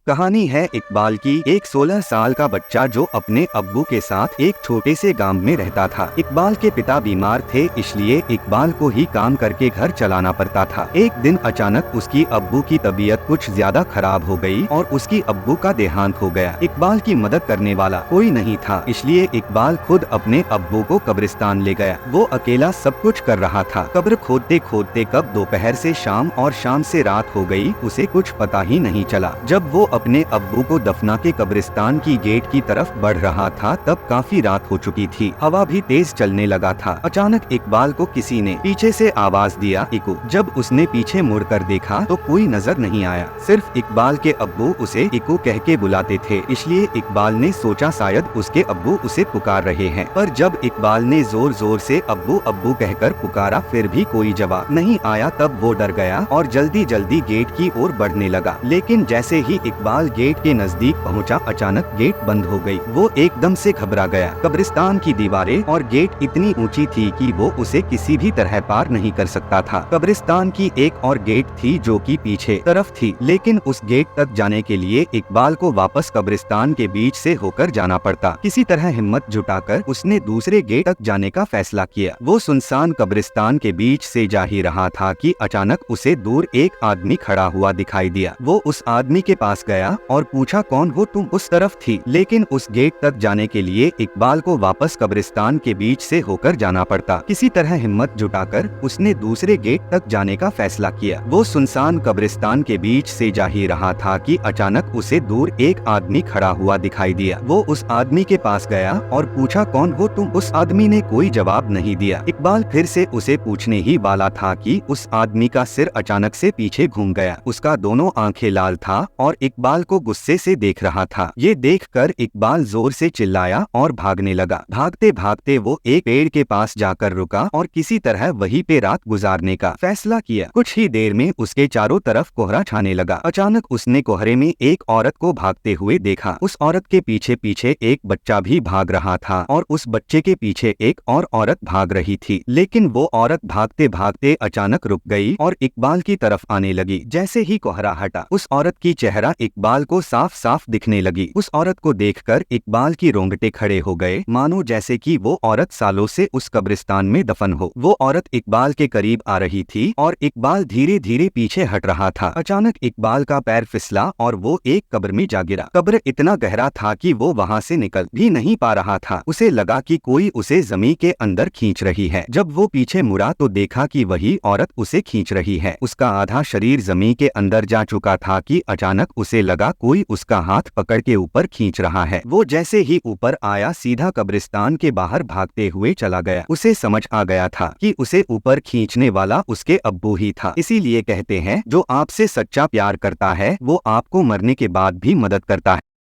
कहानी है इकबाल की। एक 16 साल का बच्चा जो अपने अब्बू के साथ एक छोटे से गांव में रहता था। इकबाल के पिता बीमार थे, इसलिए इकबाल को ही काम करके घर चलाना पड़ता था। एक दिन अचानक उसकी अब्बू की तबीयत कुछ ज्यादा खराब हो गई और उसकी अब्बू का देहांत हो गया। इकबाल की मदद करने वाला कोई नहीं था, इसलिए इकबाल खुद अपने अब्बू को कब्रिस्तान ले गया। वो अकेला सब कुछ कर रहा था। कब्र खोदते खोदते कब दोपहर से शाम और शाम से रात हो गई, उसे कुछ पता ही नहीं चला। जब वो अपने अब्बू को दफना के कब्रिस्तान की गेट की तरफ बढ़ रहा था, तब काफी रात हो चुकी थी। हवा भी तेज चलने लगा था। अचानक इकबाल को किसी ने पीछे से आवाज दिया, इकू। जब उसने पीछे मुड़कर देखा तो कोई नजर नहीं आया, सिर्फ इकबाल के अब्बू उसे इकू कह के बुलाते थे। इसलिए इकबाल ने सोचा शायद उसके अब्बू उसे पुकार रहे हैं। पर जब इकबाल ने जोर जोर से अब्बू अब्बू कहकर पुकारा, फिर भी कोई जवाब नहीं आया। तब वो डर गया और जल्दी जल्दी गेट की ओर बढ़ने लगा। लेकिन जैसे ही इकबाल गेट के नजदीक पहुंचा, अचानक गेट बंद हो गई। वो एकदम से घबरा गया। कब्रिस्तान की दीवारें और गेट इतनी ऊंची थी कि वो उसे किसी भी तरह पार नहीं कर सकता था। कब्रिस्तान की एक और गेट थी जो कि पीछे तरफ थी, लेकिन उस गेट तक जाने के लिए इकबाल को वापस कब्रिस्तान के बीच से होकर जाना पड़ता। किसी तरह हिम्मत जुटाकर उसने दूसरे गेट तक जाने का फैसला किया। वो सुनसान कब्रिस्तान के बीच से जा ही रहा था कि अचानक उसे दूर एक आदमी खड़ा हुआ दिखाई दिया। वो उस आदमी के पास गया और पूछा, कौन हो तुम? उस तरफ थी, लेकिन उस गेट तक जाने के लिए इकबाल को वापस कब्रिस्तान के बीच से होकर जाना पड़ता। किसी तरह हिम्मत जुटाकर उसने दूसरे गेट तक जाने का फैसला किया। वो सुनसान कब्रिस्तान के बीच से जा ही रहा था कि अचानक उसे दूर एक आदमी खड़ा हुआ दिखाई दिया। वो उस आदमी के पास गया और पूछा, कौन हो तुम? उस आदमी ने कोई जवाब नहीं दिया। इकबाल फिर से उसे पूछने ही वाला था कि उस आदमी का सिर अचानक से पीछे घूम गया। उसका दोनों आंखें लाल था और इकबाल को गुस्से से देख रहा था। ये देखकर इकबाल जोर से चिल्लाया और भागने लगा। भागते भागते वो एक पेड़ के पास जाकर रुका और किसी तरह वहीं पे रात गुजारने का फैसला किया। कुछ ही देर में उसके चारों तरफ कोहरा छाने लगा। अचानक उसने कोहरे में एक औरत को भागते हुए देखा। उस औरत के पीछे पीछे एक बच्चा भी भाग रहा था और उस बच्चे के पीछे एक और औरत भाग रही थी। लेकिन वो औरत भागते भागते अचानक रुक गई और इकबाल की तरफ आने लगी। जैसे ही कोहरा हटा, उस औरत की चेहरा इकबाल को साफ साफ दिखने लगी। उस औरत को देखकर इकबाल की रोंगटे खड़े हो गए, मानो जैसे कि वो औरत सालों से उस कब्रिस्तान में दफन हो। वो औरत इकबाल के करीब आ रही थी और इकबाल धीरे धीरे पीछे हट रहा था। अचानक इकबाल का पैर फिसला और वो एक कब्र में जा गिरा। कब्र इतना गहरा था कि वो वहाँ से निकल भी नहीं पा रहा था। उसे लगा कि कोई उसे जमीन के अंदर खींच रही है। जब वो पीछे मुड़ा तो देखा कि वही औरत उसे खींच रही है। उसका आधा शरीर जमीन के अंदर जा चुका था कि अचानक उसे लगा कोई उसका हाथ पकड़ के ऊपर खींच रहा है। वो जैसे ही ऊपर आया, सीधा कब्रिस्तान के बाहर भागते हुए चला गया। उसे समझ आ गया था कि उसे ऊपर खींचने वाला उसके अब्बू ही था। इसीलिए कहते हैं, जो आपसे सच्चा प्यार करता है वो आपको मरने के बाद भी मदद करता है।